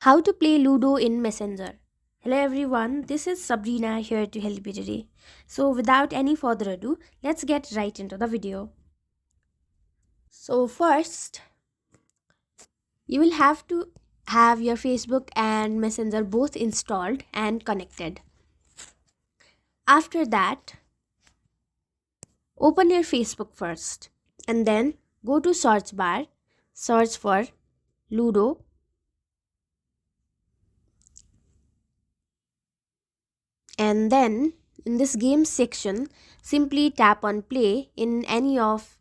How to play Ludo in Messenger. Hello everyone, this is Sabrina here to help you today. So without any further ado, let's get right into the video. So first, you will have to have your Facebook and Messenger both installed and connected. After that, open your Facebook first and then go to search bar, search for Ludo, and then in this game section simply tap on play in any of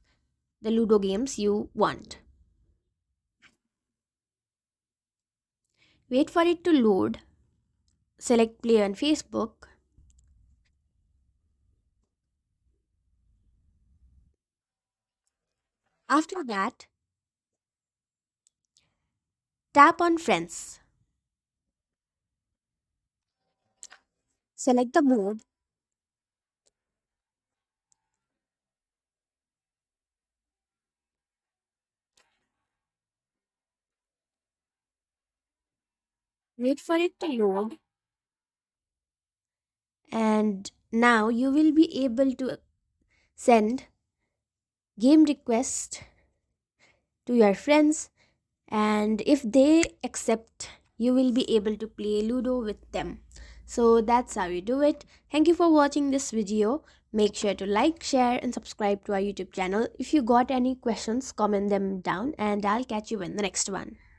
the Ludo games you want. Wait for it to load, select play on Facebook. After that, tap on friends, select the mode, wait for it to load, and now you will be able to send game request to your friends, and if they accept you will be able to play Ludo with them. So that's how you do it. Thank you for watching this video. Make sure to like, share and subscribe to our YouTube channel. If you got any questions, comment them down and I'll catch you in the next one.